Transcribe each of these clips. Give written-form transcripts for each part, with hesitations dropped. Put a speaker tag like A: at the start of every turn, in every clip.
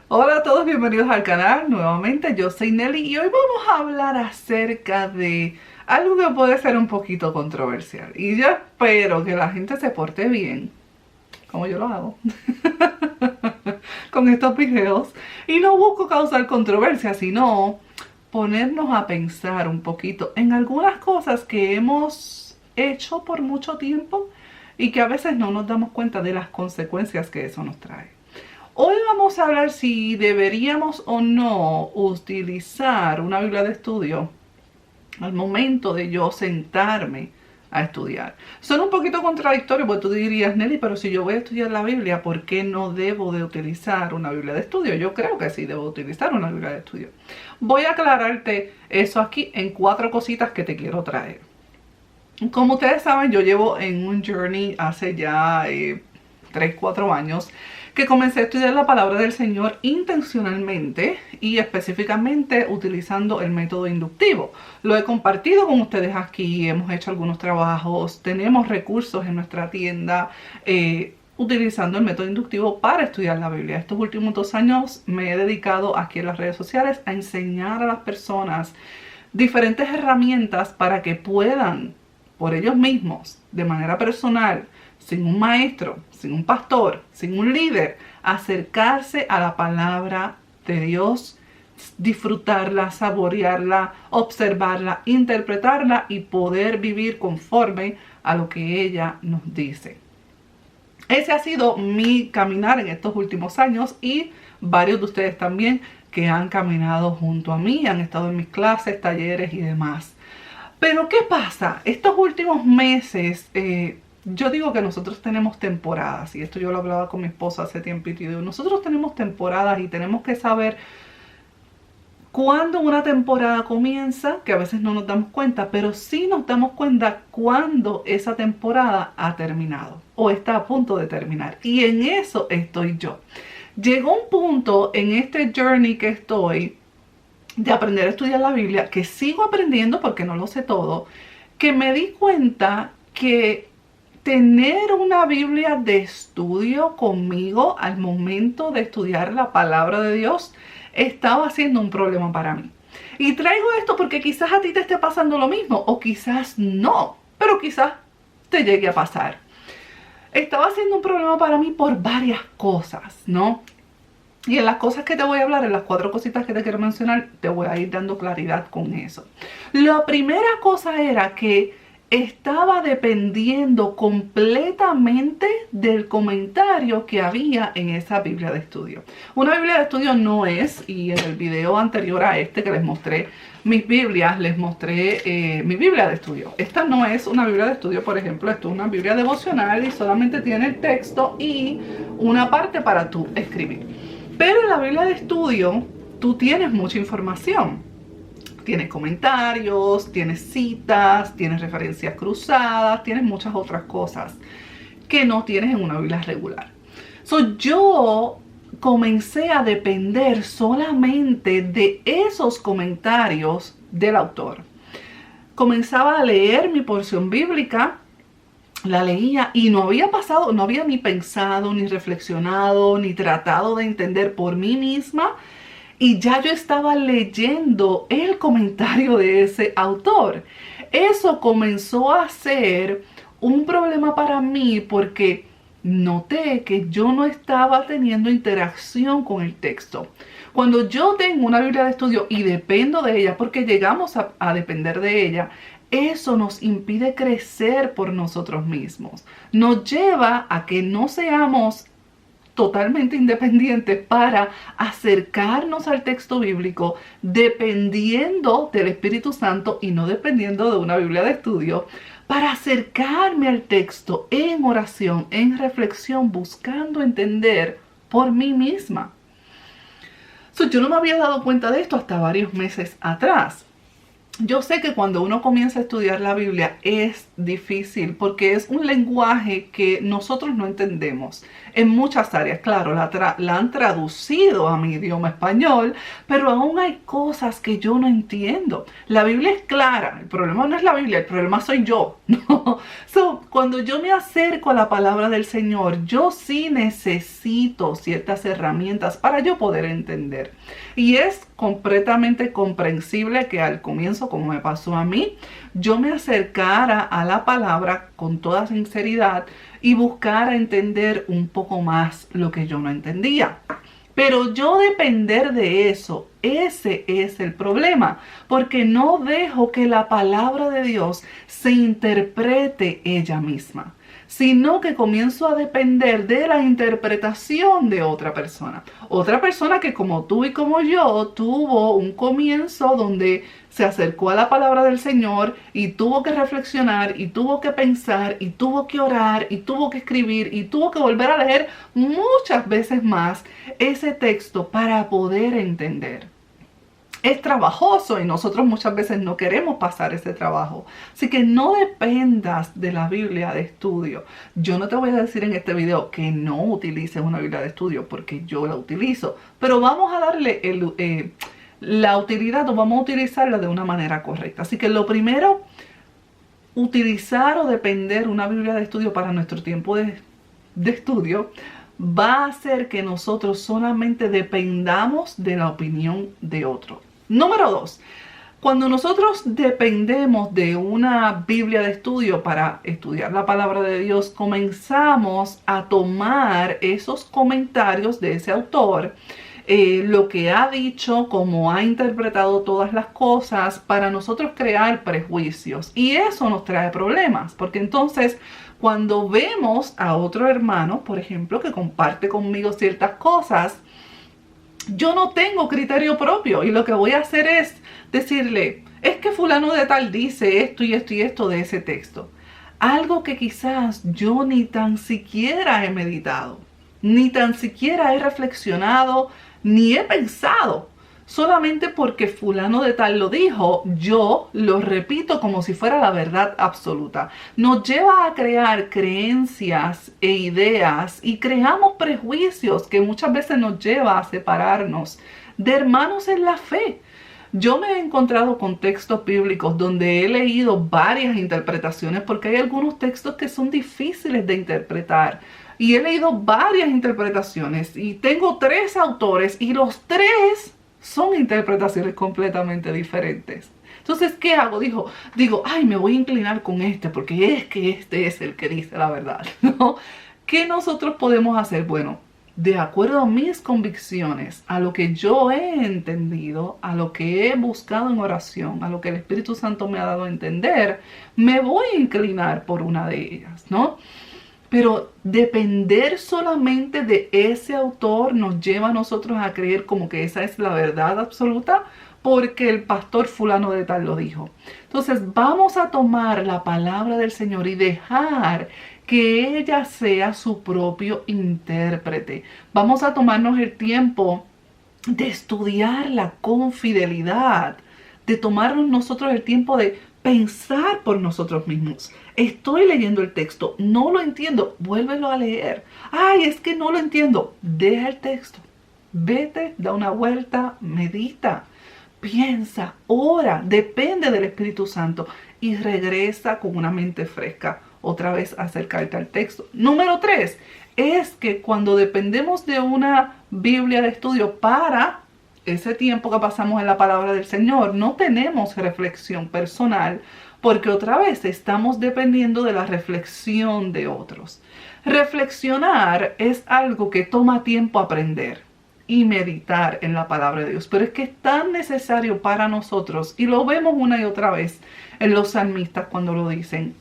A: Hola a todos, bienvenidos al canal. Nuevamente yo soy Nelly y hoy vamos a hablar acerca de algo que puede ser un poquito controversial. Y yo espero que la gente se porte bien, como yo lo hago, con estos videos. Y no busco causar controversia, sino ponernos a pensar un poquito en algunas cosas que hemos hecho por mucho tiempo y que a veces no nos damos cuenta de las consecuencias que eso nos trae. Hoy vamos a hablar si deberíamos o no utilizar una Biblia de estudio al momento de yo sentarme a estudiar. Son un poquito contradictorios porque tú dirías, Nelly, pero si yo voy a estudiar la Biblia, ¿por qué no debo de utilizar una Biblia de estudio? Yo creo que sí debo utilizar una Biblia de estudio. Voy a aclararte eso aquí en 4 cositas que te quiero traer. Como ustedes saben, yo llevo en un journey hace ya 3, 4 años que comencé a estudiar la palabra del Señor intencionalmente y específicamente utilizando el método inductivo. Lo he compartido con ustedes aquí, hemos hecho algunos trabajos, tenemos recursos en nuestra tienda utilizando el método inductivo para estudiar la Biblia. Estos últimos 2 años me he dedicado aquí en las redes sociales a enseñar a las personas diferentes herramientas para que puedan por ellos mismos, de manera personal, sin un maestro, sin un pastor, sin un líder, acercarse a la palabra de Dios, disfrutarla, saborearla, observarla, interpretarla y poder vivir conforme a lo que ella nos dice. Ese ha sido mi caminar en estos últimos años y varios de ustedes también que han caminado junto a mí, han estado en mis clases, talleres y demás. Pero ¿qué pasa? Estos últimos meses, yo digo que nosotros tenemos temporadas, y esto yo lo hablaba con mi esposa hace tiempito, y digo, nosotros tenemos temporadas y tenemos que saber cuándo una temporada comienza, que a veces no nos damos cuenta, pero sí nos damos cuenta cuándo esa temporada ha terminado o está a punto de terminar. Y en eso estoy yo. Llegó un punto en este journey que estoy de aprender a estudiar la Biblia, que sigo aprendiendo porque no lo sé todo, que me di cuenta que tener una Biblia de estudio conmigo al momento de estudiar la palabra de Dios estaba siendo un problema para mí. Y traigo esto porque quizás a ti te esté pasando lo mismo o quizás no, pero quizás te llegue a pasar. Estaba siendo un problema para mí por varias cosas, ¿no? Y en las cosas que te voy a hablar, en las 4 cositas que te quiero mencionar, te voy a ir dando claridad con eso. La primera cosa era que estaba dependiendo completamente del comentario que había en esa Biblia de estudio. Una Biblia de estudio no es, y en el video anterior a este que les mostré mis Biblias, les mostré mi Biblia de estudio. Esta no es una Biblia de estudio, por ejemplo, esto es una Biblia devocional y solamente tiene el texto y una parte para tú escribir. Pero en la Biblia de estudio, tú tienes mucha información. Tienes comentarios, tienes citas, tienes referencias cruzadas, tienes muchas otras cosas que no tienes en una Biblia regular. Yo comencé a depender solamente de esos comentarios del autor. Comenzaba a leer mi porción bíblica, la leía y no había pasado, no había ni pensado, ni reflexionado, ni tratado de entender por mí misma. Y ya yo estaba leyendo el comentario de ese autor. Eso comenzó a ser un problema para mí porque noté que yo no estaba teniendo interacción con el texto. Cuando yo tengo una Biblia de estudio y dependo de ella, porque llegamos a depender de ella, eso nos impide crecer por nosotros mismos. Nos lleva a que no seamos totalmente independientes para acercarnos al texto bíblico dependiendo del Espíritu Santo y no dependiendo de una Biblia de estudio, para acercarme al texto en oración, en reflexión, buscando entender por mí misma. Yo no me había dado cuenta de esto hasta varios meses atrás. Yo sé que cuando uno comienza a estudiar la Biblia es difícil porque es un lenguaje que nosotros no entendemos en muchas áreas. Claro, la han traducido a mi idioma español, pero aún hay cosas que yo no entiendo. La Biblia es clara, el problema no es la Biblia, el problema soy yo, ¿no? Cuando yo me acerco a la palabra del Señor, yo sí necesito ciertas herramientas para yo poder entender. Y es completamente comprensible que al comienzo, como me pasó a mí, yo me acercara a la palabra con toda sinceridad y buscara entender un poco más lo que yo no entendía. Pero yo depender de eso, ese es el problema, porque no dejo que la palabra de Dios se interprete ella misma, sino que comienzo a depender de la interpretación de otra persona. Otra persona que como tú y como yo tuvo un comienzo donde se acercó a la palabra del Señor y tuvo que reflexionar y tuvo que pensar y tuvo que orar y tuvo que escribir y tuvo que volver a leer muchas veces más ese texto para poder entender. Es trabajoso y nosotros muchas veces no queremos pasar ese trabajo. Así que no dependas de la Biblia de estudio. Yo no te voy a decir en este video que no utilices una Biblia de estudio porque yo la utilizo. Pero vamos a darle la utilidad o vamos a utilizarla de una manera correcta. Así que lo primero, utilizar o depender una Biblia de estudio para nuestro tiempo de estudio va a hacer que nosotros solamente dependamos de la opinión de otro. Número 2, cuando nosotros dependemos de una Biblia de estudio para estudiar la palabra de Dios, comenzamos a tomar esos comentarios de ese autor, lo que ha dicho, cómo ha interpretado todas las cosas, para nosotros crear prejuicios. Y eso nos trae problemas, porque entonces cuando vemos a otro hermano, por ejemplo, que comparte conmigo ciertas cosas, yo no tengo criterio propio y lo que voy a hacer es decirle, es que fulano de tal dice esto y esto y esto de ese texto. Algo que quizás yo ni tan siquiera he meditado, ni tan siquiera he reflexionado, ni he pensado. Solamente porque fulano de tal lo dijo, yo lo repito como si fuera la verdad absoluta. Nos lleva a crear creencias e ideas y creamos prejuicios que muchas veces nos lleva a separarnos de hermanos en la fe. Yo me he encontrado con textos bíblicos donde he leído varias interpretaciones porque hay algunos textos que son difíciles de interpretar. Y he leído varias interpretaciones y tengo 3 autores y los 3 son interpretaciones completamente diferentes. Entonces, ¿qué hago? Digo, ay, me voy a inclinar con este porque es que este es el que dice la verdad, ¿no? ¿Qué nosotros podemos hacer? Bueno, de acuerdo a mis convicciones, a lo que yo he entendido, a lo que he buscado en oración, a lo que el Espíritu Santo me ha dado a entender, me voy a inclinar por una de ellas, ¿no? Pero depender solamente de ese autor nos lleva a nosotros a creer como que esa es la verdad absoluta porque el pastor fulano de tal lo dijo. Entonces vamos a tomar la palabra del Señor y dejar que ella sea su propio intérprete. Vamos a tomarnos el tiempo de estudiarla con fidelidad, de tomarnos nosotros el tiempo de pensar por nosotros mismos. Estoy leyendo el texto, no lo entiendo, vuélvelo a leer. Ay, es que no lo entiendo. Deja el texto, vete, da una vuelta, medita, piensa, ora, depende del Espíritu Santo y regresa con una mente fresca otra vez a acercarte al texto. Número 3 es que cuando dependemos de una Biblia de estudio para ese tiempo que pasamos en la palabra del Señor, no tenemos reflexión personal porque otra vez estamos dependiendo de la reflexión de otros. Reflexionar es algo que toma tiempo aprender y meditar en la palabra de Dios, pero es que es tan necesario para nosotros y lo vemos una y otra vez en los salmistas cuando lo dicen.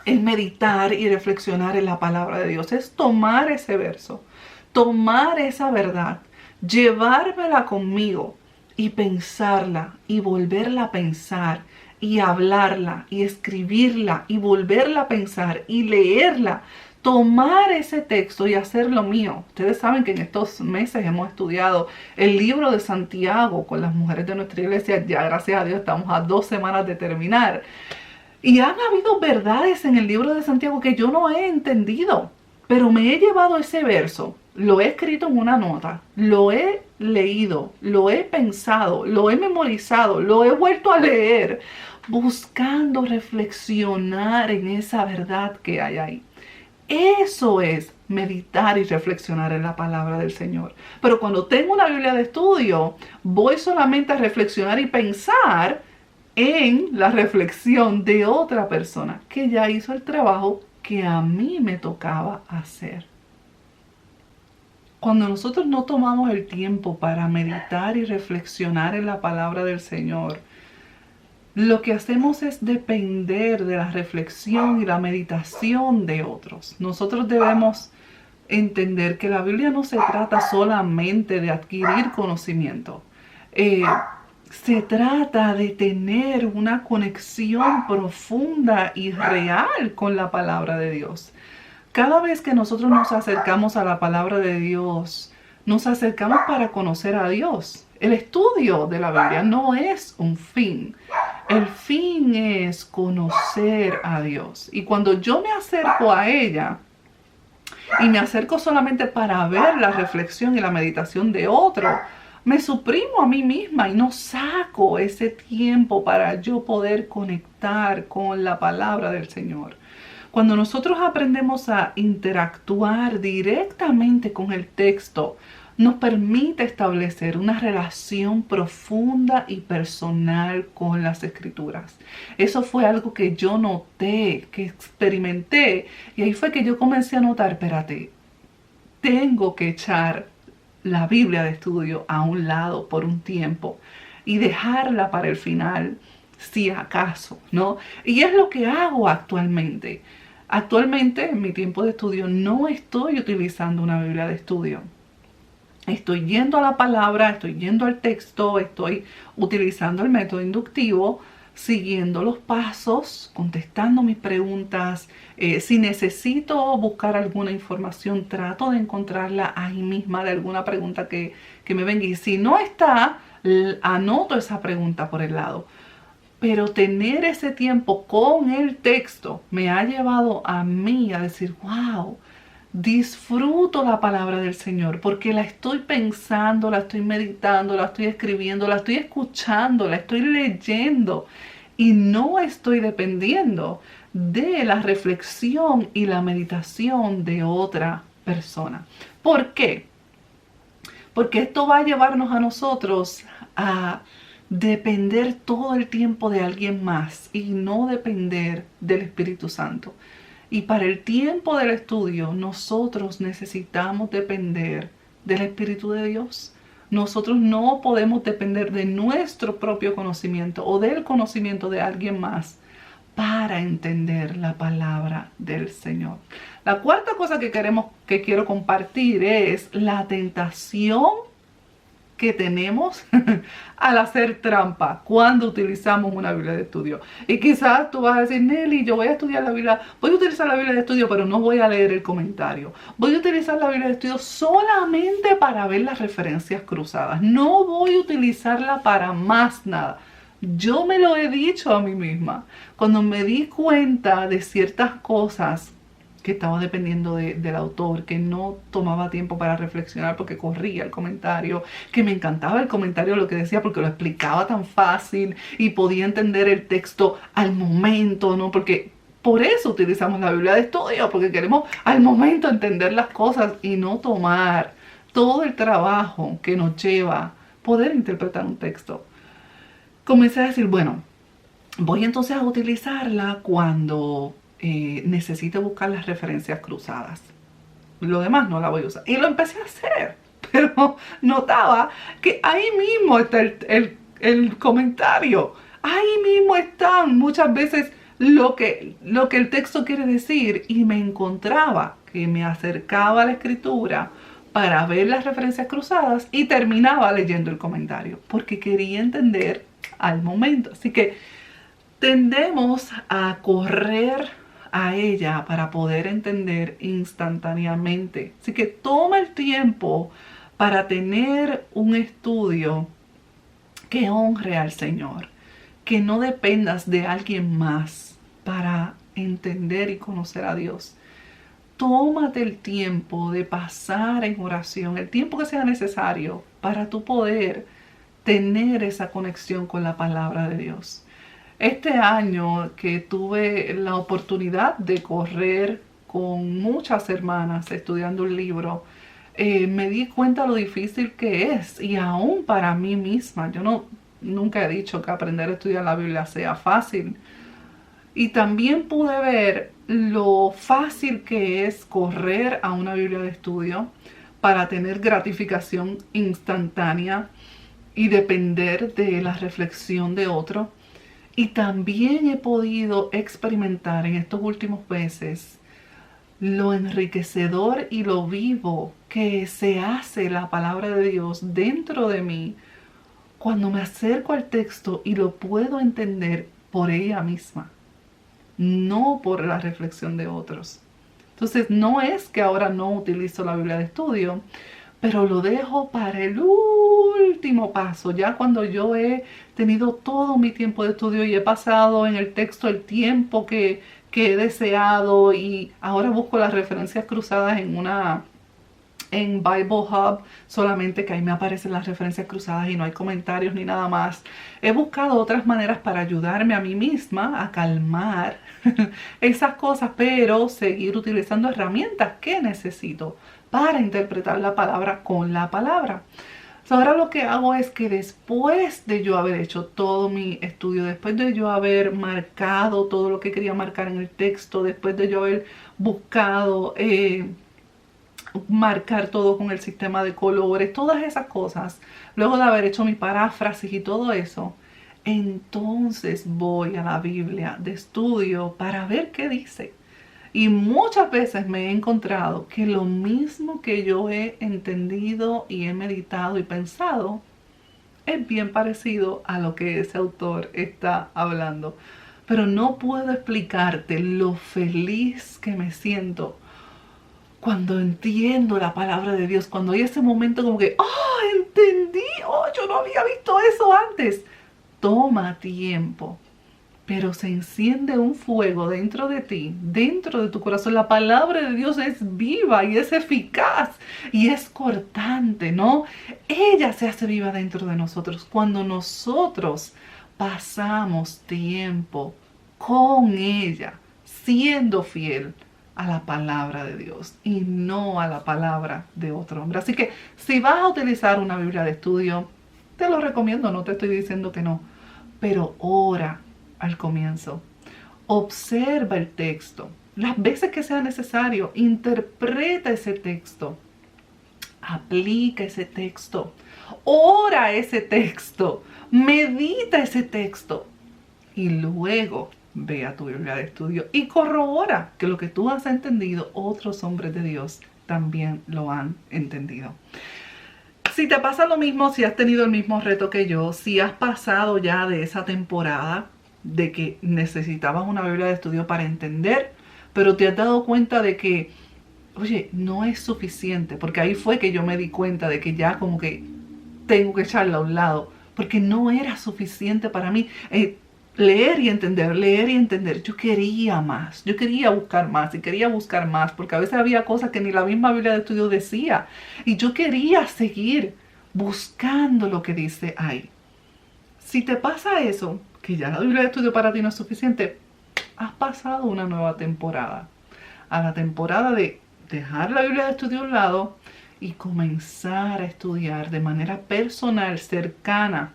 A: El meditar y reflexionar en la palabra de Dios es tomar ese verso, tomar esa verdad, llevármela conmigo y pensarla y volverla a pensar y hablarla y escribirla y volverla a pensar y leerla tomar ese texto y hacerlo mío. Ustedes saben que en estos meses hemos estudiado el libro de Santiago con las mujeres de nuestra iglesia. Ya gracias a Dios estamos a 2 semanas de terminar. Y han habido verdades en el libro de Santiago que yo no he entendido, pero me he llevado ese verso, lo he escrito en una nota, lo he leído, lo he pensado, lo he memorizado, lo he vuelto a leer, buscando reflexionar en esa verdad que hay ahí. Eso es meditar y reflexionar en la palabra del Señor. Pero cuando tengo una Biblia de estudio, voy solamente a reflexionar y pensar en la reflexión de otra persona que ya hizo el trabajo que a mí me tocaba hacer. Cuando nosotros no tomamos el tiempo para meditar y reflexionar en la palabra del Señor, lo que hacemos es depender de la reflexión y la meditación de otros. Nosotros debemos entender que la Biblia no se trata solamente de adquirir conocimiento. Se trata de tener una conexión profunda y real con la palabra de Dios. Cada vez que nosotros nos acercamos a la palabra de Dios, nos acercamos para conocer a Dios. El estudio de la Biblia no es un fin. El fin es conocer a Dios. Y cuando yo me acerco a ella, y me acerco solamente para ver la reflexión y la meditación de otro, me suprimo a mí misma y no saco ese tiempo para yo poder conectar con la palabra del Señor. Cuando nosotros aprendemos a interactuar directamente con el texto, nos permite establecer una relación profunda y personal con las Escrituras. Eso fue algo que yo noté, que experimenté, y ahí fue que yo comencé a notar, espérate, tengo que echar la Biblia de estudio a un lado por un tiempo y dejarla para el final, si acaso, ¿no? Y es lo que hago actualmente. Actualmente, en mi tiempo de estudio, no estoy utilizando una Biblia de estudio. Estoy yendo a la palabra, estoy yendo al texto, estoy utilizando el método inductivo, siguiendo los pasos, contestando mis preguntas. Si necesito buscar alguna información, trato de encontrarla ahí misma de alguna pregunta que me venga. Y si no está, anoto esa pregunta por el lado. Pero tener ese tiempo con el texto me ha llevado a mí a decir, wow, disfruto la palabra del Señor porque la estoy pensando, la estoy meditando, la estoy escribiendo, la estoy escuchando, la estoy leyendo y no estoy dependiendo de la reflexión y la meditación de otra persona. ¿Por qué? Porque esto va a llevarnos a nosotros a depender todo el tiempo de alguien más y no depender del Espíritu Santo. Y para el tiempo del estudio, nosotros necesitamos depender del Espíritu de Dios. Nosotros no podemos depender de nuestro propio conocimiento o del conocimiento de alguien más para entender la palabra del Señor. La cuarta cosa que quiero compartir es la tentación que tenemos al hacer trampa cuando utilizamos una Biblia de estudio. Y quizás tú vas a decir, Nelly, yo voy a estudiar la Biblia, voy a utilizar la Biblia de estudio, pero no voy a leer el comentario. Voy a utilizar la Biblia de estudio solamente para ver las referencias cruzadas. No voy a utilizarla para más nada. Yo me lo he dicho a mí misma. Cuando me di cuenta de ciertas cosas que estaba dependiendo del autor, que no tomaba tiempo para reflexionar porque corría el comentario, que me encantaba el comentario, lo que decía, porque lo explicaba tan fácil y podía entender el texto al momento, ¿no? Porque por eso utilizamos la Biblia de estudio, porque queremos al momento entender las cosas y no tomar todo el trabajo que nos lleva poder interpretar un texto. Comencé a decir, bueno, voy entonces a utilizarla cuando necesito buscar las referencias cruzadas. Lo demás no la voy a usar. Y lo empecé a hacer, pero notaba que ahí mismo está el comentario. Ahí mismo están muchas veces lo que el texto quiere decir, y me encontraba que me acercaba a la escritura para ver las referencias cruzadas y terminaba leyendo el comentario porque quería entender al momento. Así que tendemos a correr a ella para poder entender instantáneamente. Así que toma el tiempo para tener un estudio que honre al Señor, que no dependas de alguien más para entender y conocer a Dios. Tómate el tiempo de pasar en oración, el tiempo que sea necesario para tu poder tener esa conexión con la palabra de Dios. Este año que tuve la oportunidad de correr con muchas hermanas estudiando un libro, me di cuenta lo difícil que es, y aún para mí misma. Nunca he dicho que aprender a estudiar la Biblia sea fácil. Y también pude ver lo fácil que es correr a una Biblia de estudio para tener gratificación instantánea y depender de la reflexión de otro. Y también he podido experimentar en estos últimos meses lo enriquecedor y lo vivo que se hace la palabra de Dios dentro de mí cuando me acerco al texto y lo puedo entender por ella misma, no por la reflexión de otros. Entonces, no es que ahora no utilizo la Biblia de estudio, pero lo dejo para el último paso, ya cuando yo he tenido todo mi tiempo de estudio y he pasado en el texto el tiempo que he deseado, y ahora busco las referencias cruzadas en Bible Hub, solamente que ahí me aparecen las referencias cruzadas y no hay comentarios ni nada más. He buscado otras maneras para ayudarme a mí misma a calmar esas cosas, pero seguir utilizando herramientas que necesito para interpretar la palabra con la palabra. Ahora lo que hago es que después de yo haber hecho todo mi estudio, después de yo haber marcado todo lo que quería marcar en el texto, después de yo haber buscado marcar todo con el sistema de colores, todas esas cosas, luego de haber hecho mi paráfrasis y todo eso, entonces voy a la Biblia de estudio para ver qué dice. Y muchas veces me he encontrado que lo mismo que yo he entendido y he meditado y pensado es bien parecido a lo que ese autor está hablando. Pero no puedo explicarte lo feliz que me siento cuando entiendo la palabra de Dios, cuando hay ese momento como que, ¡oh, entendí! ¡Oh, yo no había visto eso antes! Toma tiempo, pero se enciende un fuego dentro de ti, dentro de tu corazón. La palabra de Dios es viva y es eficaz y es cortante, ¿no? Ella se hace viva dentro de nosotros cuando nosotros pasamos tiempo con ella, siendo fiel a la palabra de Dios y no a la palabra de otro hombre. Así que si vas a utilizar una Biblia de estudio, te lo recomiendo, no te estoy diciendo que no, pero ora al comienzo. Observa el texto, las veces que sea necesario, interpreta ese texto, aplica ese texto, ora ese texto, medita ese texto y luego ve a tu Biblia de estudio y corrobora que lo que tú has entendido, otros hombres de Dios también lo han entendido. Si te pasa lo mismo, si has tenido el mismo reto que yo, si has pasado ya de esa temporada de que necesitabas una Biblia de estudio para entender, pero te has dado cuenta de que, oye, no es suficiente, porque ahí fue que yo me di cuenta de que ya como que tengo que echarla a un lado, porque no era suficiente para mí. Leer y entender. Yo quería más, yo quería buscar más y quería buscar más, porque a veces había cosas que ni la misma Biblia de estudio decía, y yo quería seguir buscando lo que dice ahí. Si te pasa eso, que ya la Biblia de estudio para ti no es suficiente, has pasado una nueva temporada, a la temporada de dejar la Biblia de estudio a un lado y comenzar a estudiar de manera personal, cercana,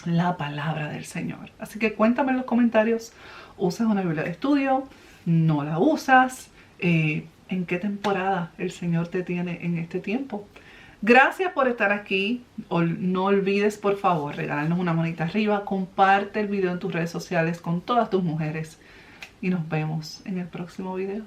A: la palabra del Señor. Así que cuéntame en los comentarios, ¿usas una Biblia de estudio? ¿No la usas? ¿En qué temporada el Señor te tiene en este tiempo? Gracias por estar aquí. No olvides, por favor, regalarnos una manita arriba, comparte el video en tus redes sociales con todas tus mujeres y nos vemos en el próximo video.